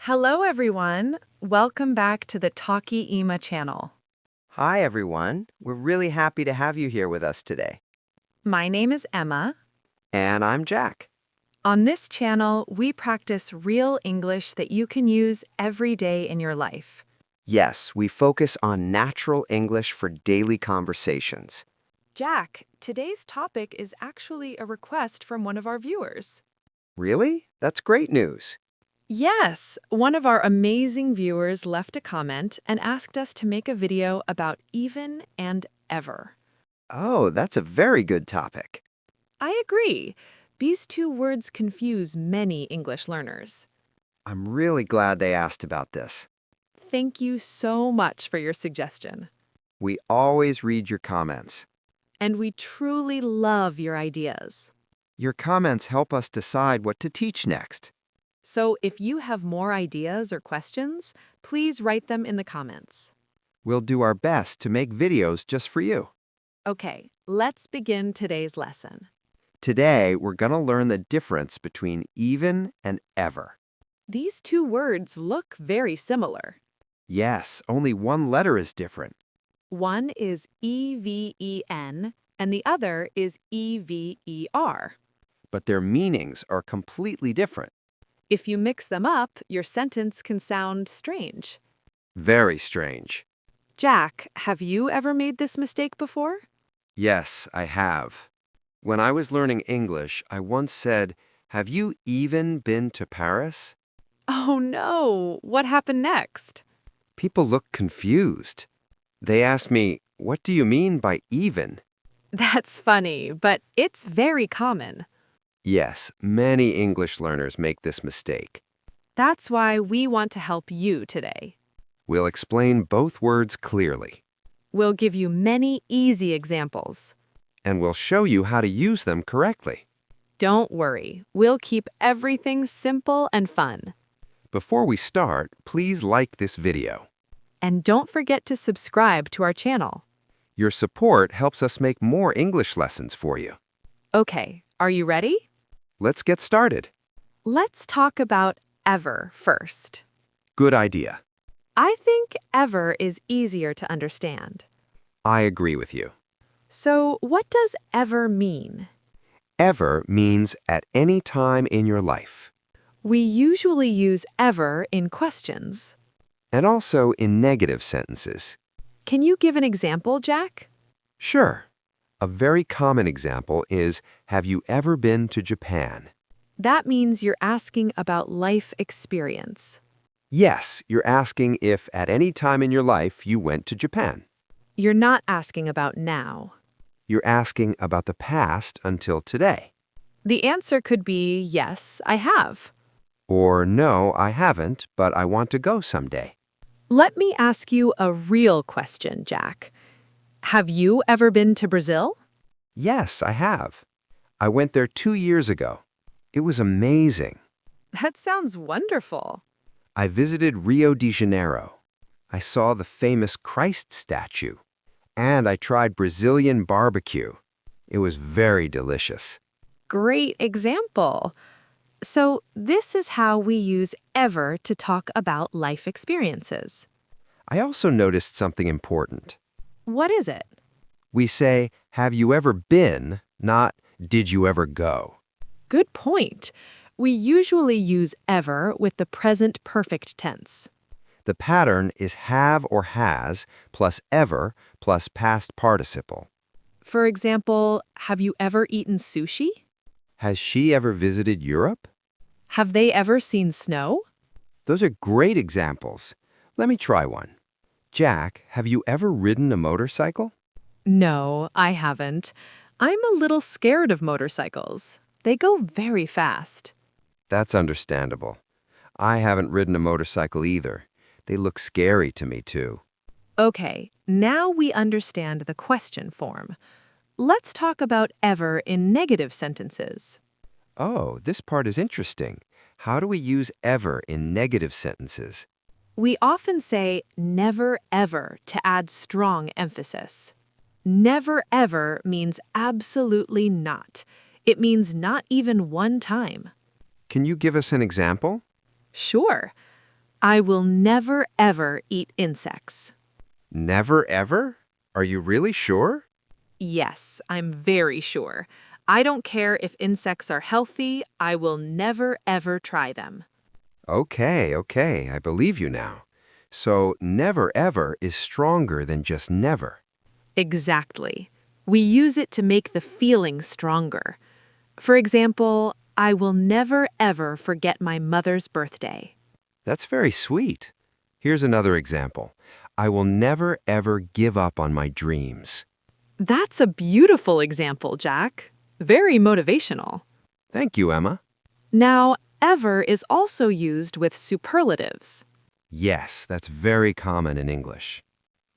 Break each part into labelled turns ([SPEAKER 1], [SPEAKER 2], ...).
[SPEAKER 1] Hello, everyone. Welcome back to the Talk Ema channel.
[SPEAKER 2] Hi, everyone. We're really happy to have you here with us today.
[SPEAKER 1] My name is Emma.
[SPEAKER 2] And I'm Jack.
[SPEAKER 1] On this channel, we practice real English that you can use every day in your life.
[SPEAKER 2] Yes, we focus on natural English for daily conversations.
[SPEAKER 1] Jack, today's topic is actually a request from one of our viewers.
[SPEAKER 2] Really? That's great news.
[SPEAKER 1] Yes, one of our amazing viewers left a comment and asked us to make a video about even and ever.
[SPEAKER 2] Oh, that's a very good topic.
[SPEAKER 1] I agree. These two words confuse many English learners.
[SPEAKER 2] I'm really glad they asked about this.
[SPEAKER 1] Thank you so much for your suggestion.
[SPEAKER 2] We always read your comments.
[SPEAKER 1] And we truly love your ideas.
[SPEAKER 2] Your comments help us decide what to teach next.
[SPEAKER 1] So if you have more ideas or questions, please write them in the comments.
[SPEAKER 2] We'll do our best to make videos just for you.
[SPEAKER 1] Okay, let's begin today's lesson.
[SPEAKER 2] Today, we're going to learn the difference between even and ever.
[SPEAKER 1] These two words look very similar.
[SPEAKER 2] Yes, only one letter is different.
[SPEAKER 1] One is E-V-E-N and the other is E-V-E-R.
[SPEAKER 2] But their meanings are completely different.
[SPEAKER 1] If you mix them up, your sentence can sound strange.
[SPEAKER 2] Very strange.
[SPEAKER 1] Jack, have you ever made this mistake before?
[SPEAKER 2] Yes, I have. When I was learning English, I once said, "Have you even been to Paris?"
[SPEAKER 1] Oh no, what happened next?
[SPEAKER 2] People looked confused. They asked me, "What do you mean by even?"
[SPEAKER 1] That's funny, but it's very common.
[SPEAKER 2] Yes, many English learners make this mistake.
[SPEAKER 1] That's why we want to help you today.
[SPEAKER 2] We'll explain both words clearly.
[SPEAKER 1] We'll give you many easy examples.
[SPEAKER 2] And we'll show you how to use them correctly.
[SPEAKER 1] Don't worry, we'll keep everything simple and fun.
[SPEAKER 2] Before we start, please like this video.
[SPEAKER 1] And don't forget to subscribe to our channel.
[SPEAKER 2] Your support helps us make more English lessons for you.
[SPEAKER 1] Okay, are you ready?
[SPEAKER 2] Let's get started.
[SPEAKER 1] Let's talk about ever first.
[SPEAKER 2] Good idea.
[SPEAKER 1] I think ever is easier to understand.
[SPEAKER 2] I agree with you.
[SPEAKER 1] So, what does ever mean?
[SPEAKER 2] Ever means at any time in your life,
[SPEAKER 1] We usually use ever in questions.
[SPEAKER 2] and also in negative sentences.
[SPEAKER 1] Can you give an example, Jack?
[SPEAKER 2] Sure. A very common example is, have you ever been to Japan?
[SPEAKER 1] That means you're asking about life experience.
[SPEAKER 2] Yes, you're asking if at any time in your life you went to Japan.
[SPEAKER 1] You're not asking about now.
[SPEAKER 2] You're asking about the past until today.
[SPEAKER 1] The answer could be yes, I have.
[SPEAKER 2] Or no, I haven't, but I want to go someday.
[SPEAKER 1] Let me ask you a real question, Jack. Have you ever been to Brazil?
[SPEAKER 2] Yes, I have. I went there 2 years ago. It was amazing.
[SPEAKER 1] That sounds wonderful.
[SPEAKER 2] I visited Rio de Janeiro. I saw the famous Christ statue. And I tried Brazilian barbecue. It was very delicious.
[SPEAKER 1] Great example. So, this is how we use ever to talk about life experiences.
[SPEAKER 2] I also noticed something important.
[SPEAKER 1] What is it?
[SPEAKER 2] We say, have you ever been, not did you ever go.
[SPEAKER 1] Good point. We usually use ever with the present perfect tense.
[SPEAKER 2] The pattern is have or has plus ever plus past participle.
[SPEAKER 1] For example, have you ever eaten sushi?
[SPEAKER 2] Has she ever visited Europe?
[SPEAKER 1] Have they ever seen snow?
[SPEAKER 2] Those are great examples. Let me try one. Jack, have you ever ridden a motorcycle?
[SPEAKER 1] No, I haven't. I'm a little scared of motorcycles. They go very fast.
[SPEAKER 2] That's understandable. I haven't ridden a motorcycle either. They look scary to me, too.
[SPEAKER 1] Okay, now we understand the question form. Let's talk about ever in negative sentences.
[SPEAKER 2] Oh, this part is interesting. How do we use ever in negative sentences?
[SPEAKER 1] We often say never ever to add strong emphasis. Never ever means absolutely not. It means not even one time.
[SPEAKER 2] Can you give us an example?
[SPEAKER 1] Sure. I will never ever eat insects.
[SPEAKER 2] Never ever? Are you really sure?
[SPEAKER 1] Yes, I'm very sure. I don't care if insects are healthy, I will never ever try them.
[SPEAKER 2] Okay, I believe you now. So never ever is stronger than just never.
[SPEAKER 1] Exactly. We use it to make the feeling stronger. For example, I will never ever forget my mother's birthday.
[SPEAKER 2] That's very sweet. Here's another example. I will never ever give up on my dreams.
[SPEAKER 1] That's a beautiful example, Jack. Very motivational.
[SPEAKER 2] Thank you, Emma.
[SPEAKER 1] Now, ever is also used with superlatives.
[SPEAKER 2] Yes, that's very common in English.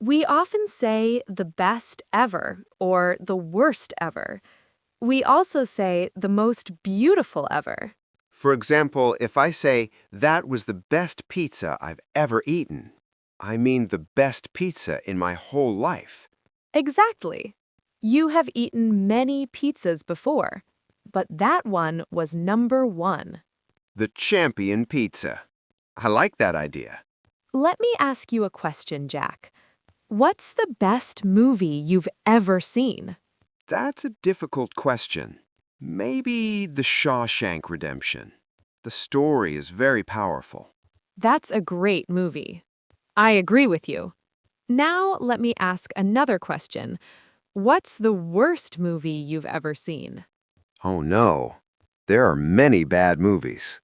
[SPEAKER 1] We often say the best ever or the worst ever. We also say the most beautiful ever.
[SPEAKER 2] For example, if I say, that was the best pizza I've ever eaten, I mean the best pizza in my whole life.
[SPEAKER 1] Exactly. You have eaten many pizzas before, but that one was number one.
[SPEAKER 2] The champion pizza. I like that idea.
[SPEAKER 1] Let me ask you a question, Jack. What's the best movie you've ever seen?
[SPEAKER 2] That's a difficult question. Maybe The Shawshank Redemption. The story is very powerful.
[SPEAKER 1] That's a great movie. I agree with you. Now let me ask another question. What's the worst movie you've ever seen?
[SPEAKER 2] Oh no, there are many bad movies.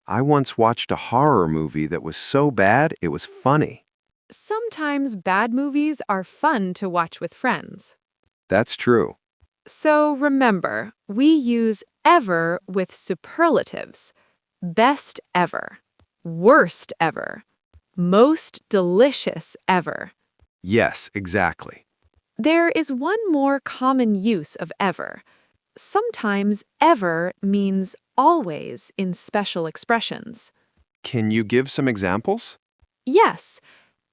[SPEAKER 2] I once watched a horror movie that was so bad it was funny.
[SPEAKER 1] Sometimes bad movies are fun to watch with friends.
[SPEAKER 2] That's true.
[SPEAKER 1] So remember, we use ever with superlatives. Best ever, worst ever, most delicious ever.
[SPEAKER 2] Yes, exactly.
[SPEAKER 1] There is one more common use of ever. Sometimes ever means always in special expressions.
[SPEAKER 2] Can you give some examples?
[SPEAKER 1] Yes,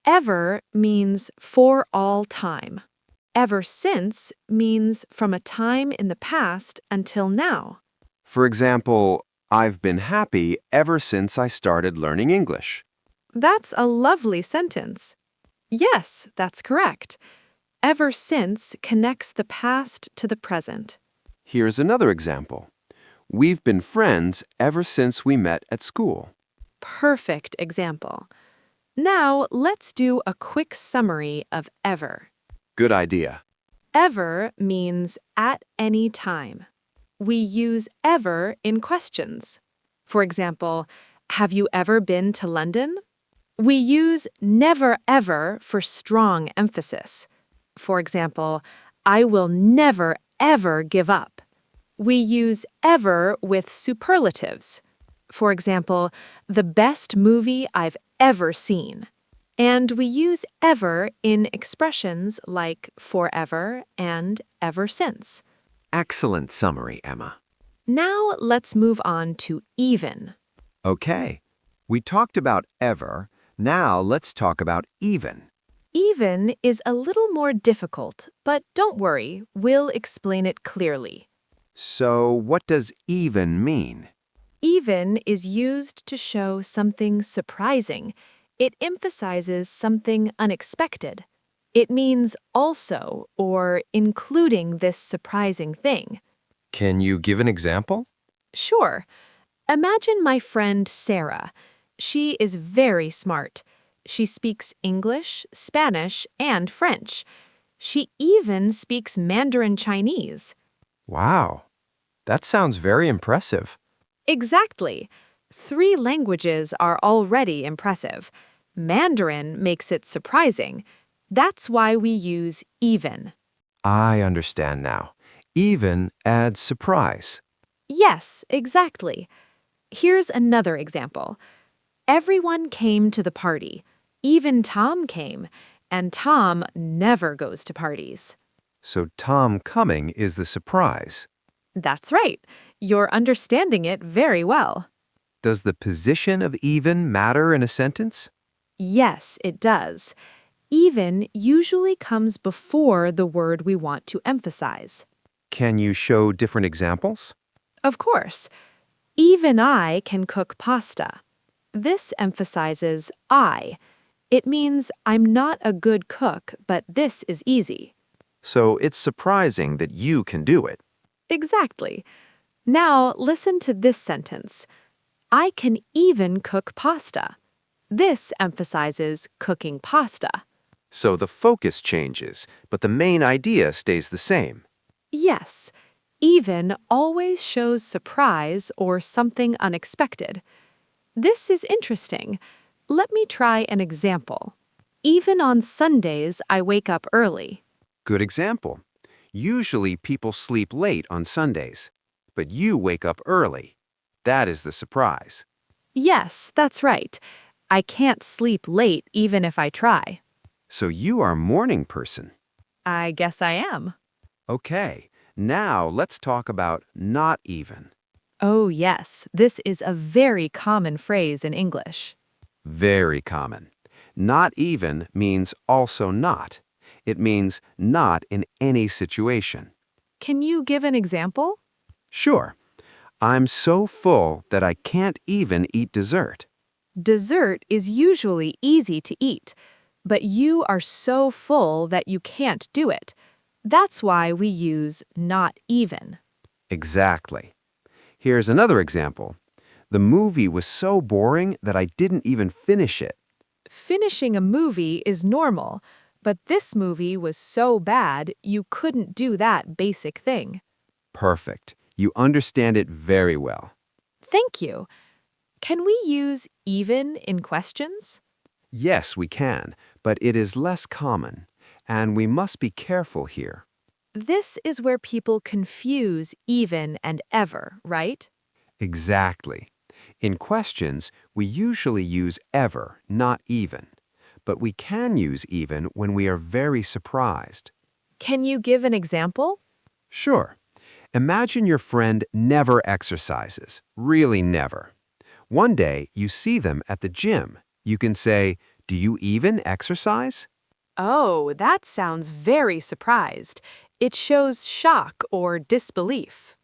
[SPEAKER 1] ever means for all time. Ever since means from a time in the past until now.
[SPEAKER 2] For example, I've been happy ever since I started learning English.
[SPEAKER 1] That's a lovely sentence. Yes, that's correct. Ever since connects the past to the present.
[SPEAKER 2] Here's another example. We've been friends ever since we met at school.
[SPEAKER 1] Perfect example. Now let's do a quick summary of ever.
[SPEAKER 2] Good idea.
[SPEAKER 1] Ever means at any time. We use ever in questions. For example, have you ever been to London? We use never ever for strong emphasis. For example, I will never ever give up. We use ever with superlatives. For example, the best movie I've ever seen. And we use ever in expressions like forever and ever since.
[SPEAKER 2] Excellent summary, Emma.
[SPEAKER 1] Now let's move on to even.
[SPEAKER 2] Okay. We talked about ever. Now let's talk about even.
[SPEAKER 1] Even is a little more difficult, but don't worry, we'll explain it clearly.
[SPEAKER 2] So, what does even mean?
[SPEAKER 1] Even is used to show something surprising. It emphasizes something unexpected. It means also or including this surprising thing.
[SPEAKER 2] Can you give an example?
[SPEAKER 1] Sure. Imagine my friend Sarah. She is very smart. She speaks English, Spanish, and French. She even speaks Mandarin Chinese.
[SPEAKER 2] Wow. That sounds very impressive.
[SPEAKER 1] Exactly. 3 languages are already impressive. Mandarin makes it surprising. That's why we use even.
[SPEAKER 2] I understand now. Even adds surprise.
[SPEAKER 1] Yes, exactly. Here's another example. Everyone came to the party. Even Tom came, and Tom never goes to parties.
[SPEAKER 2] So Tom coming is the surprise.
[SPEAKER 1] That's right. You're understanding it very well.
[SPEAKER 2] Does the position of even matter in a sentence?
[SPEAKER 1] Yes, it does. Even usually comes before the word we want to emphasize.
[SPEAKER 2] Can you show different examples?
[SPEAKER 1] Of course. Even I can cook pasta. This emphasizes I. It means I'm not a good cook, but this is easy.
[SPEAKER 3] So it's surprising that you can do it.
[SPEAKER 1] Exactly. Now listen to this sentence. I can even cook pasta. This emphasizes cooking pasta.
[SPEAKER 3] So the focus changes, but the main idea stays the same.
[SPEAKER 1] Yes, even always shows surprise or something unexpected. This is interesting. Let me try an example. Even on Sundays, I wake up early.
[SPEAKER 2] Good example. Usually people sleep late on Sundays, but you wake up early. That is the surprise.
[SPEAKER 1] Yes, that's right. I can't sleep late even if I try.
[SPEAKER 2] So you are a morning person.
[SPEAKER 1] I guess I am.
[SPEAKER 2] Okay, now let's talk about not even.
[SPEAKER 1] Oh, yes, this is a very common phrase in English.
[SPEAKER 2] Very common. Not even means also not. It means not in any situation.
[SPEAKER 1] Can you give an example?
[SPEAKER 2] Sure. I'm so full that I can't even eat dessert.
[SPEAKER 1] Dessert is usually easy to eat, but you are so full that you can't do it. That's why we use not even.
[SPEAKER 2] Exactly. Here's another example. The movie was so boring that I didn't even finish it.
[SPEAKER 1] Finishing a movie is normal, but this movie was so bad you couldn't do that basic thing.
[SPEAKER 2] Perfect. You understand it very well.
[SPEAKER 1] Thank you. Can we use even in questions?
[SPEAKER 2] Yes, we can, but it is less common, and we must be careful here.
[SPEAKER 1] This is where people confuse even and ever, right?
[SPEAKER 2] Exactly. In questions, we usually use ever, not even. But we can use even when we are very surprised.
[SPEAKER 1] Can you give an example?
[SPEAKER 2] Sure. Imagine your friend never exercises, really never. One day, you see them at the gym. You can say, "Do you even exercise?"
[SPEAKER 1] Oh, that sounds very surprised. It shows shock or disbelief.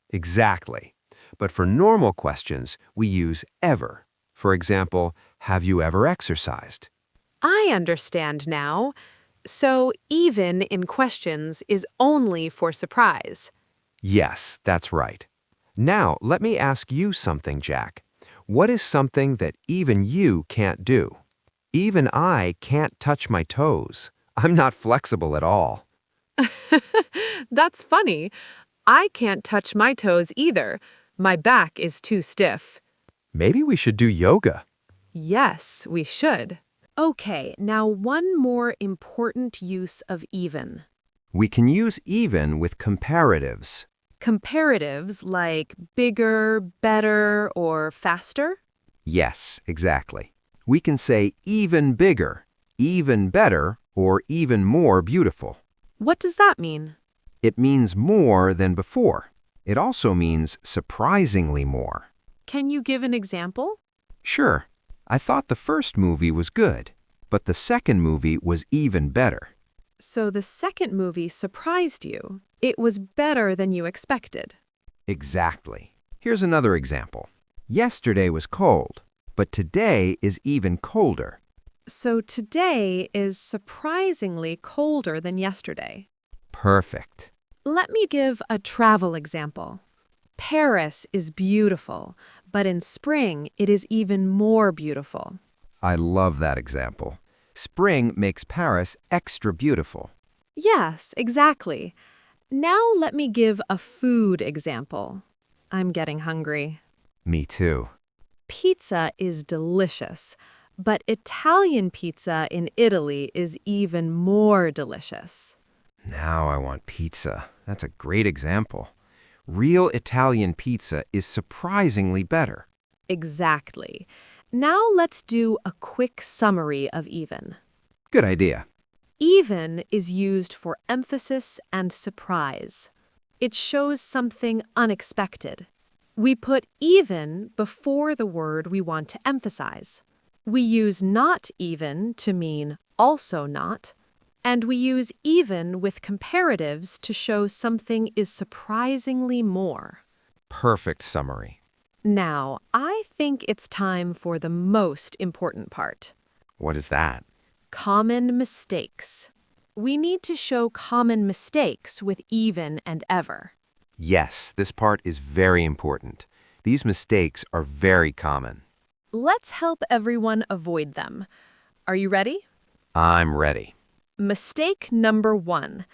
[SPEAKER 2] Exactly. But for normal questions, we use ever. For example, have you ever exercised?
[SPEAKER 1] I understand now. So, even in questions is only for surprise.
[SPEAKER 2] Yes, that's right. Now, let me ask you something, Jack. What is something that even you can't do? Even I can't touch my toes. I'm not flexible at all.
[SPEAKER 1] That's funny. I can't touch my toes either. My back is too stiff.
[SPEAKER 2] Maybe we should do yoga.
[SPEAKER 1] Yes, we should. Okay, now one more important use of even.
[SPEAKER 2] We can use even with comparatives.
[SPEAKER 1] Comparatives like bigger, better, or faster?
[SPEAKER 2] Yes, exactly. We can say even bigger, even better, or even more beautiful.
[SPEAKER 1] What does that mean?
[SPEAKER 2] It means more than before. It also means surprisingly more.
[SPEAKER 1] Can you give an example?
[SPEAKER 2] Sure, I thought the first movie was good, but the second movie was even better.
[SPEAKER 1] So the second movie surprised you. It was better than you expected.
[SPEAKER 2] Exactly. Here's another example. Yesterday was cold, but today is even colder.
[SPEAKER 1] So today is surprisingly colder than yesterday.
[SPEAKER 2] Perfect.
[SPEAKER 1] Let me give a travel example. Paris is beautiful, but in spring it is even more beautiful.
[SPEAKER 2] I love that example. Spring makes Paris extra beautiful.
[SPEAKER 1] Yes, exactly. Now let me give a food example. I'm getting hungry.
[SPEAKER 2] Me too.
[SPEAKER 1] Pizza is delicious, but Italian pizza in Italy is even more delicious.
[SPEAKER 2] Now I want pizza. That's a great example. Real Italian pizza is surprisingly better.
[SPEAKER 1] Exactly. Now let's do a quick summary of even.
[SPEAKER 2] Good idea.
[SPEAKER 1] Even is used for emphasis and surprise. It shows something unexpected. We put even before the word we want to emphasize. We use not even to mean also not, and we use even with comparatives to show something is surprisingly more.
[SPEAKER 2] Perfect summary.
[SPEAKER 1] Now, I think it's time for the most important part.
[SPEAKER 3] What is that?
[SPEAKER 1] Common mistakes. We need to show common mistakes with even and ever.
[SPEAKER 3] Yes, this part is very important. These mistakes are very common.
[SPEAKER 1] Let's help everyone avoid them. Are you ready?
[SPEAKER 3] I'm ready.
[SPEAKER 1] Mistake number 1.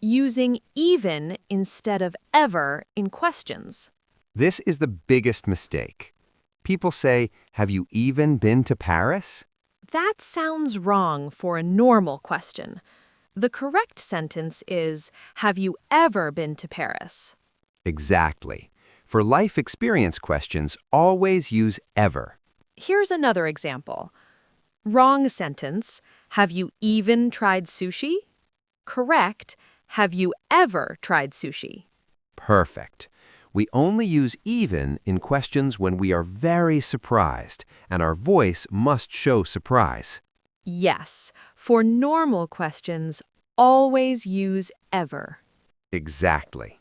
[SPEAKER 1] Using even instead of ever in questions.
[SPEAKER 3] This is the biggest mistake. People say, "Have you even been to Paris?"
[SPEAKER 1] That sounds wrong for a normal question. The correct sentence is, have you ever been to Paris?
[SPEAKER 3] Exactly. For life experience questions, always use ever.
[SPEAKER 1] Here's another example. Wrong sentence, have you even tried sushi? Correct, have you ever tried sushi?
[SPEAKER 3] Perfect. We only use even in questions when we are very surprised, and our voice must show surprise.
[SPEAKER 1] Yes, for normal questions, always use ever.
[SPEAKER 3] Exactly.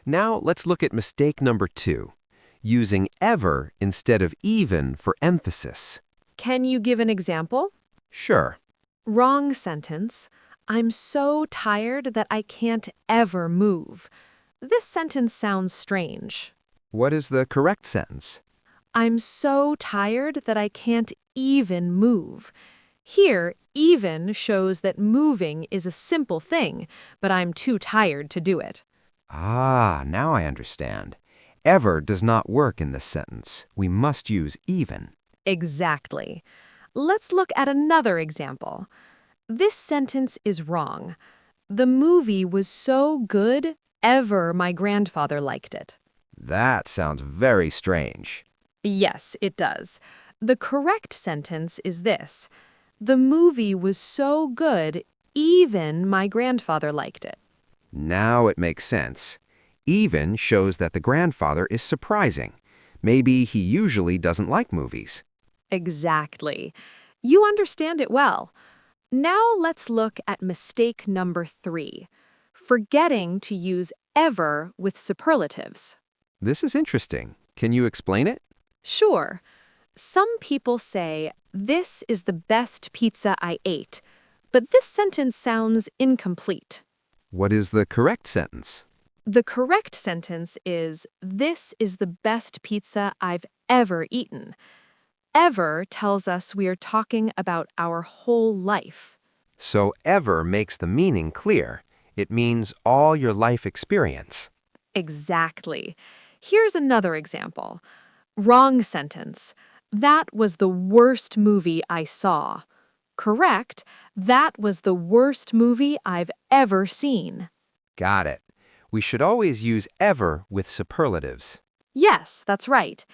[SPEAKER 3] Now let's look at mistake number 2, using ever instead of even for emphasis.
[SPEAKER 1] Can you give an example?
[SPEAKER 3] Sure.
[SPEAKER 1] Wrong sentence, I'm so tired that I can't ever move. This sentence sounds strange.
[SPEAKER 3] What is the correct sentence?
[SPEAKER 1] I'm so tired that I can't even move. Here, even shows that moving is a simple thing, but I'm too tired to do it.
[SPEAKER 3] Ah, now I understand. Ever does not work in this sentence. We must use even.
[SPEAKER 1] Exactly. Let's look at another example. This sentence is wrong. The movie was so good, ever my grandfather liked it.
[SPEAKER 3] That sounds very strange.
[SPEAKER 1] Yes, it does. The correct sentence is this. The movie was so good, even my grandfather liked it.
[SPEAKER 3] Now it makes sense. Even shows that the grandfather is surprising. Maybe he usually doesn't like movies.
[SPEAKER 1] Exactly. You understand it well. Now let's look at mistake number 3, forgetting to use ever with superlatives.
[SPEAKER 3] This is interesting. Can you explain it?
[SPEAKER 1] Sure. Some people say, this is the best pizza I ate, but this sentence sounds incomplete.
[SPEAKER 3] What is the correct sentence?
[SPEAKER 1] The correct sentence is, this is the best pizza I've ever eaten. Ever tells us we are talking about our whole life.
[SPEAKER 3] So ever makes the meaning clear. It means all your life experience.
[SPEAKER 1] Exactly. Here's another example. Wrong sentence. That was the worst movie I saw. Correct. That was the worst movie I've ever seen.
[SPEAKER 3] Got it. We should always use ever with superlatives.
[SPEAKER 1] Yes, that's right.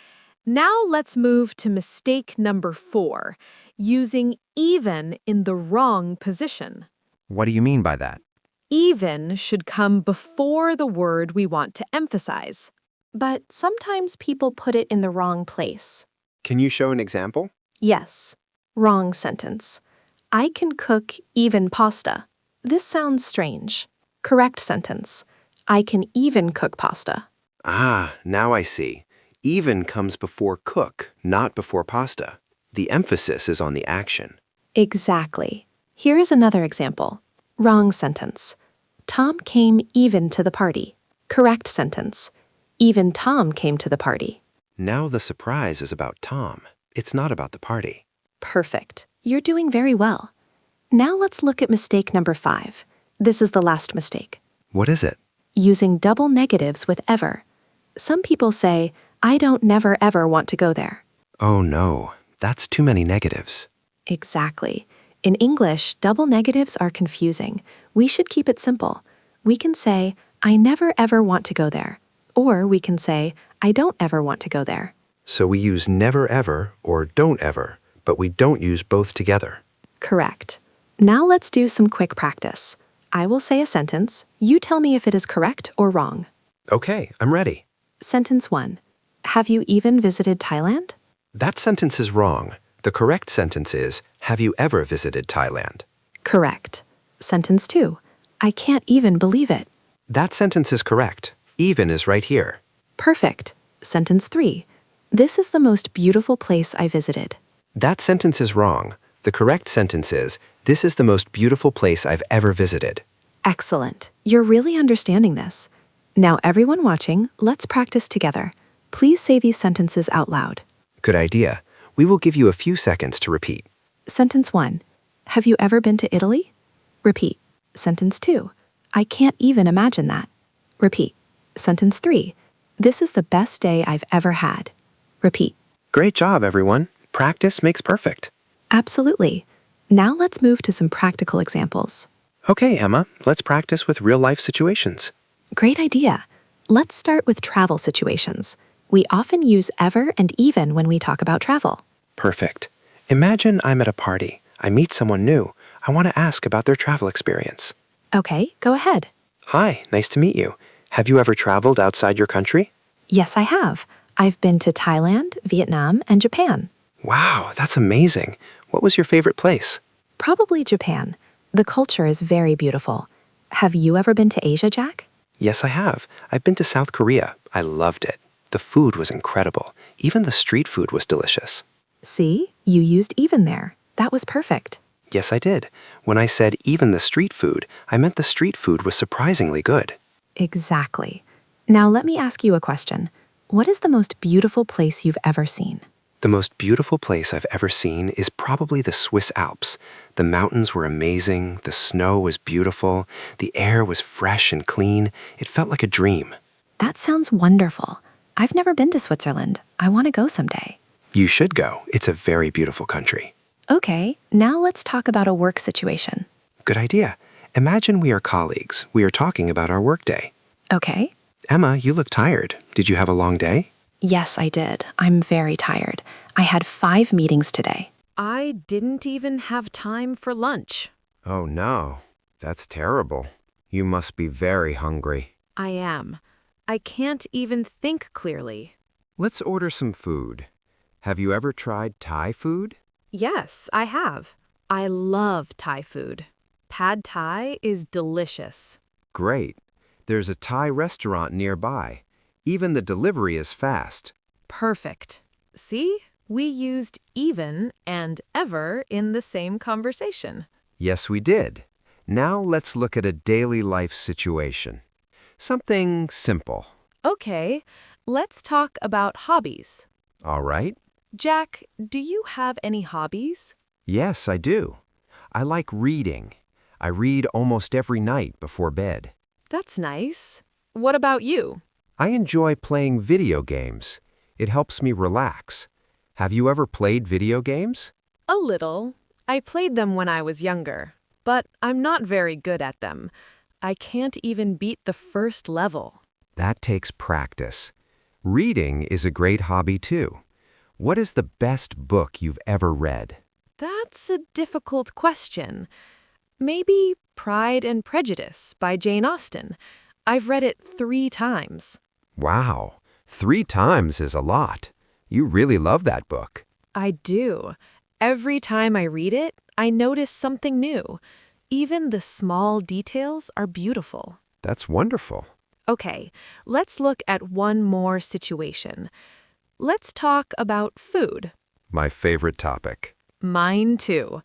[SPEAKER 1] Now let's move to mistake number 4, using even in the wrong position.
[SPEAKER 3] What do you mean by that?
[SPEAKER 1] Even should come before the word we want to emphasize. But sometimes people put it in the wrong place.
[SPEAKER 3] Can you show an example?
[SPEAKER 1] Yes. Wrong sentence. I can cook even pasta. This sounds strange. Correct sentence. I can even cook pasta.
[SPEAKER 4] Ah, now I see. Even comes before cook, not before pasta. The emphasis is on the action.
[SPEAKER 1] Exactly. Here is another example. Wrong sentence. Tom came even to the party. Correct sentence. Even Tom came to the party.
[SPEAKER 4] Now the surprise is about Tom. It's not about the party.
[SPEAKER 1] Perfect. You're doing very well. Now let's look at mistake number 5. This is the last mistake.
[SPEAKER 4] What is it?
[SPEAKER 1] Using double negatives with ever. Some people say, I don't never ever want to go there.
[SPEAKER 4] Oh no, that's too many negatives.
[SPEAKER 1] Exactly. In English, double negatives are confusing. We should keep it simple. We can say, I never ever want to go there. Or we can say, I don't ever want to go there.
[SPEAKER 4] So we use never ever or don't ever, but we don't use both together.
[SPEAKER 1] Correct. Now let's do some quick practice. I will say a sentence. You tell me if it is correct or wrong.
[SPEAKER 4] Okay, I'm ready.
[SPEAKER 1] Sentence 1. Have you even visited Thailand?
[SPEAKER 4] That sentence is wrong. The correct sentence is, have you ever visited Thailand?
[SPEAKER 1] Correct. Sentence 2. I can't even believe it.
[SPEAKER 4] That sentence is correct. Even is right here.
[SPEAKER 1] Perfect. Sentence 3.
[SPEAKER 5] This is the most beautiful place I visited.
[SPEAKER 4] That sentence is wrong. The correct sentence is, this is the most beautiful place I've ever visited.
[SPEAKER 5] Excellent. You're really understanding this. Now, everyone watching, let's practice together. Please say these sentences out loud.
[SPEAKER 4] Good idea. We will give you a few seconds to repeat.
[SPEAKER 5] Sentence 1. Have you ever been to Italy? Repeat. Sentence 2. I can't even imagine that. Repeat. Sentence 3. This is the best day I've ever had. Repeat.
[SPEAKER 4] Great job, everyone. Practice makes perfect.
[SPEAKER 5] Absolutely. Now let's move to some practical examples.
[SPEAKER 4] Okay, Emma, let's practice with real-life situations.
[SPEAKER 5] Great idea. Let's start with travel situations. We often use ever and even when we talk about travel.
[SPEAKER 4] Perfect. Imagine I'm at a party. I meet someone new. I want to ask about their travel experience.
[SPEAKER 5] Okay, go ahead.
[SPEAKER 4] Hi, nice to meet you. Have you ever traveled outside your country?
[SPEAKER 5] Yes, I have. I've been to Thailand, Vietnam, and Japan.
[SPEAKER 4] Wow, that's amazing. What was your favorite place?
[SPEAKER 5] Probably Japan. The culture is very beautiful. Have you ever been to Asia, Jack?
[SPEAKER 4] Yes, I have. I've been to South Korea. I loved it. The food was incredible. Even the street food was delicious.
[SPEAKER 5] See, you used even there. That was perfect.
[SPEAKER 4] Yes, I did. When I said even the street food, I meant the street food was surprisingly good.
[SPEAKER 5] Exactly. Now let me ask you a question. What is the most beautiful place you've ever seen?
[SPEAKER 4] The most beautiful place I've ever seen is probably the Swiss Alps. The mountains were amazing, the snow was beautiful, the air was fresh and clean. It felt like a dream.
[SPEAKER 5] That sounds wonderful. I've never been to Switzerland. I want to go someday.
[SPEAKER 4] You should go. It's a very beautiful country.
[SPEAKER 5] Okay, now let's talk about a work situation.
[SPEAKER 4] Good idea. Imagine we are colleagues. We are talking about our workday.
[SPEAKER 5] Okay.
[SPEAKER 4] Emma, you look tired. Did you have a long day?
[SPEAKER 5] Yes, I did. I'm very tired. I had 5 meetings today.
[SPEAKER 1] I didn't even have time for lunch.
[SPEAKER 2] Oh no, that's terrible. You must be very hungry.
[SPEAKER 1] I am. I can't even think clearly.
[SPEAKER 2] Let's order some food. Have you ever tried Thai food?
[SPEAKER 1] Yes, I have. I love Thai food. Pad Thai is delicious.
[SPEAKER 2] Great. There's a Thai restaurant nearby. Even the delivery is fast.
[SPEAKER 1] Perfect. See? We used even and ever in the same conversation.
[SPEAKER 2] Yes, we did. Now let's look at a daily life situation. Something simple.
[SPEAKER 1] Okay, let's talk about hobbies.
[SPEAKER 2] All right?
[SPEAKER 1] Jack, do you have any hobbies?
[SPEAKER 2] Yes, I do. I like reading. I read almost every night before bed.
[SPEAKER 1] That's nice. What about you?
[SPEAKER 2] I enjoy playing video games. It helps me relax. Have you ever played video games?
[SPEAKER 1] A little. I played them when I was younger, but I'm not very good at them. I can't even beat the first level.
[SPEAKER 2] That takes practice. Reading is a great hobby too. What is the best book you've ever read?
[SPEAKER 1] That's a difficult question. Maybe Pride and Prejudice by Jane Austen. I've read it 3 times.
[SPEAKER 2] Wow, 3 times is a lot. You really love that book.
[SPEAKER 1] I do. Every time I read it, I notice something new. Even the small details are beautiful.
[SPEAKER 2] That's wonderful.
[SPEAKER 1] Okay, let's look at one more situation. Let's talk about food.
[SPEAKER 2] My favorite topic.
[SPEAKER 1] Mine too.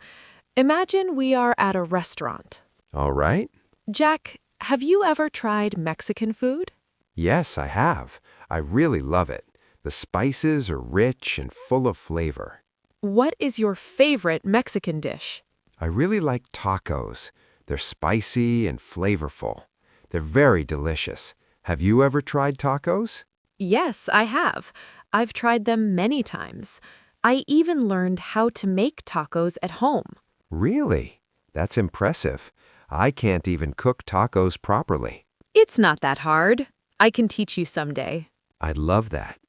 [SPEAKER 1] Imagine we are at a restaurant.
[SPEAKER 2] All right?
[SPEAKER 1] Jack, have you ever tried Mexican food?
[SPEAKER 2] Yes, I have. I really love it. The spices are rich and full of flavor.
[SPEAKER 1] What is your favorite Mexican dish?
[SPEAKER 2] I really like tacos. They're spicy and flavorful. They're very delicious. Have you ever tried tacos?
[SPEAKER 1] Yes, I have. I've tried them many times. I even learned how to make tacos at home.
[SPEAKER 2] Really? That's impressive. I can't even cook tacos properly.
[SPEAKER 1] It's not that hard. I can teach you someday.
[SPEAKER 2] I'd love that.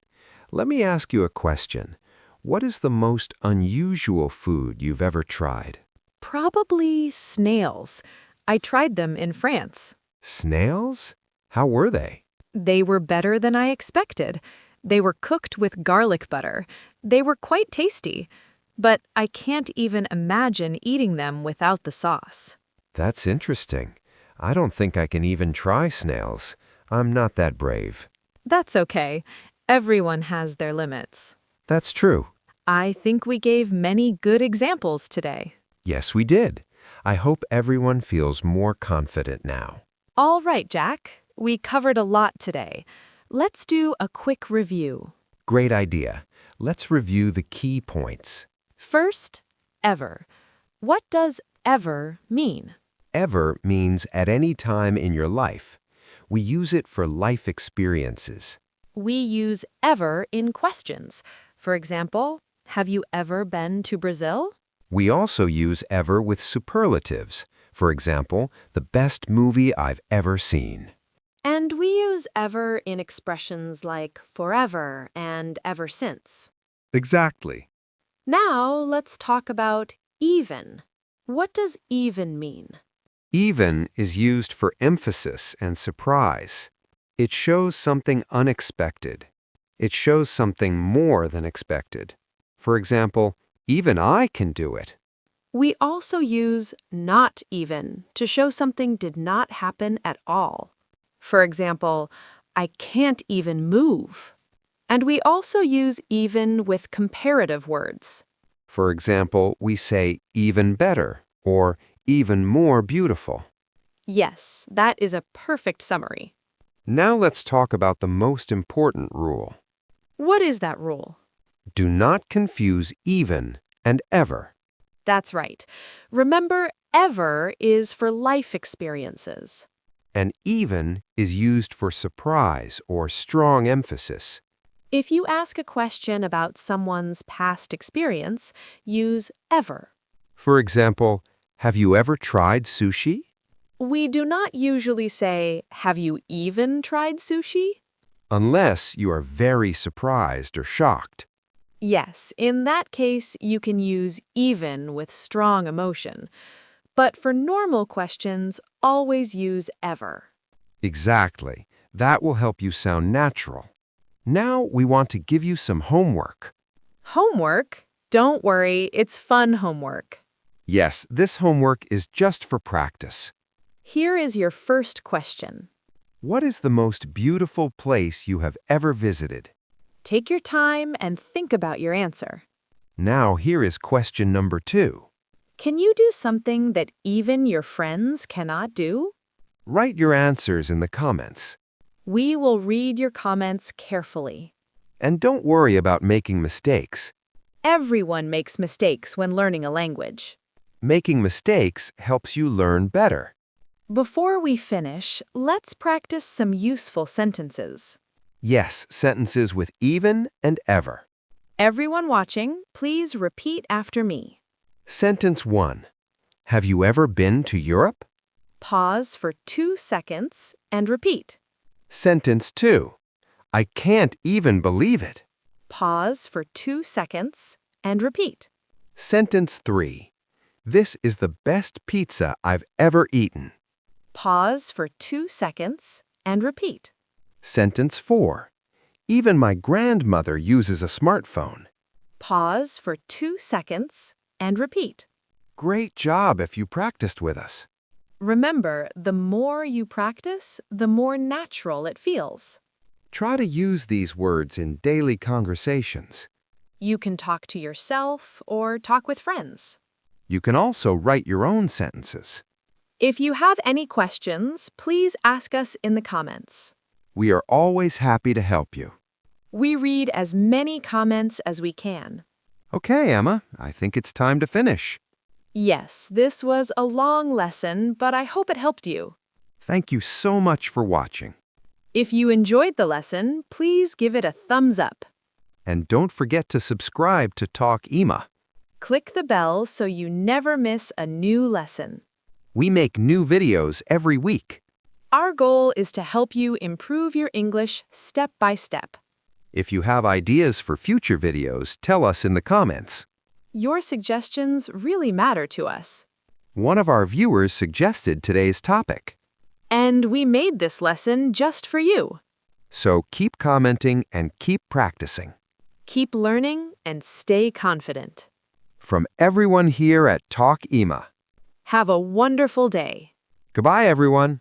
[SPEAKER 2] Let me ask you a question. What is the most unusual food you've ever tried?
[SPEAKER 1] Probably snails. I tried them in France.
[SPEAKER 2] Snails? How were they?
[SPEAKER 1] They were better than I expected. They were cooked with garlic butter. They were quite tasty. But I can't even imagine eating them without the sauce.
[SPEAKER 2] That's interesting. I don't think I can even try snails. I'm not that brave.
[SPEAKER 1] That's okay. Everyone has their limits.
[SPEAKER 3] That's true.
[SPEAKER 1] I think we gave many good examples today.
[SPEAKER 3] Yes, we did. I hope everyone feels more confident now.
[SPEAKER 1] All right, Jack. We covered a lot today. Let's do a quick review.
[SPEAKER 3] Great idea. Let's review the key points.
[SPEAKER 1] First, ever. What does ever mean?
[SPEAKER 3] Ever means at any time in your life. We use it for life experiences.
[SPEAKER 1] We use ever in questions. For example, have you ever been to Brazil?
[SPEAKER 3] We also use ever with superlatives. For example, the best movie I've ever seen.
[SPEAKER 1] And we use ever in expressions like forever and ever since.
[SPEAKER 3] Exactly.
[SPEAKER 1] Now let's talk about even. What does even mean?
[SPEAKER 3] Even is used for emphasis and surprise. It shows something unexpected. It shows something more than expected. For example, even I can do it.
[SPEAKER 1] We also use not even to show something did not happen at all. For example, I can't even move. And we also use even with comparative words.
[SPEAKER 3] For example, we say even better or even more beautiful.
[SPEAKER 1] Yes, that is a perfect summary.
[SPEAKER 3] Now let's talk about the most important rule.
[SPEAKER 1] What is that rule?
[SPEAKER 3] Do not confuse even and ever.
[SPEAKER 1] That's right. Remember, ever is for life experiences.
[SPEAKER 3] And even is used for surprise or strong emphasis.
[SPEAKER 1] If you ask a question about someone's past experience, use ever.
[SPEAKER 3] For example, have you ever tried sushi?
[SPEAKER 1] We do not usually say, have you even tried sushi?
[SPEAKER 3] Unless you are very surprised or shocked.
[SPEAKER 1] Yes, in that case, you can use even with strong emotion. But for normal questions, always use ever.
[SPEAKER 3] Exactly. That will help you sound natural. Now we want to give you some homework.
[SPEAKER 1] Homework? Don't worry, it's fun homework.
[SPEAKER 3] Yes, this homework is just for practice.
[SPEAKER 1] Here is your first question.
[SPEAKER 3] What is the most beautiful place you have ever visited?
[SPEAKER 1] Take your time and think about your answer.
[SPEAKER 3] Now here is question number 2.
[SPEAKER 1] Can you do something that even your friends cannot do?
[SPEAKER 3] Write your answers in the comments.
[SPEAKER 1] We will read your comments carefully.
[SPEAKER 3] And don't worry about making mistakes.
[SPEAKER 1] Everyone makes mistakes when learning a language.
[SPEAKER 3] Making mistakes helps you learn better.
[SPEAKER 1] Before we finish, let's practice some useful sentences.
[SPEAKER 3] Yes, sentences with even and ever.
[SPEAKER 1] Everyone watching, please repeat after me.
[SPEAKER 3] Sentence 1. Have you ever been to Europe?
[SPEAKER 1] Pause for 2 seconds and repeat.
[SPEAKER 3] Sentence 2. I can't even believe it.
[SPEAKER 1] Pause for 2 seconds and repeat.
[SPEAKER 3] Sentence 3. This is the best pizza I've ever eaten.
[SPEAKER 1] Pause for 2 seconds and repeat.
[SPEAKER 3] Sentence 4. Even my grandmother uses a smartphone.
[SPEAKER 1] Pause for 2 seconds and repeat.
[SPEAKER 3] Great job if you practiced with us.
[SPEAKER 1] Remember, the more you practice, the more natural it feels.
[SPEAKER 3] Try to use these words in daily conversations.
[SPEAKER 1] You can talk to yourself or talk with friends.
[SPEAKER 3] You can also write your own sentences.
[SPEAKER 1] If you have any questions, please ask us in the comments.
[SPEAKER 3] We are always happy to help you.
[SPEAKER 1] We read as many comments as we can.
[SPEAKER 3] Okay, Emma, I think it's time to finish.
[SPEAKER 1] Yes, this was a long lesson, but I hope it helped you.
[SPEAKER 3] Thank you so much for watching.
[SPEAKER 1] If you enjoyed the lesson, please give it a thumbs up.
[SPEAKER 3] And don't forget to subscribe to Talk Ema.
[SPEAKER 1] Click the bell so you never miss a new lesson.
[SPEAKER 3] We make new videos every week.
[SPEAKER 1] Our goal is to help you improve your English step by step.
[SPEAKER 3] If you have ideas for future videos, tell us in the comments.
[SPEAKER 1] Your suggestions really matter to us.
[SPEAKER 3] One of our viewers suggested today's topic.
[SPEAKER 1] And we made this lesson just for you.
[SPEAKER 3] So keep commenting and keep practicing.
[SPEAKER 1] Keep learning and stay confident.
[SPEAKER 3] From everyone here at Talk Ema.
[SPEAKER 1] Have a wonderful day.
[SPEAKER 3] Goodbye, everyone.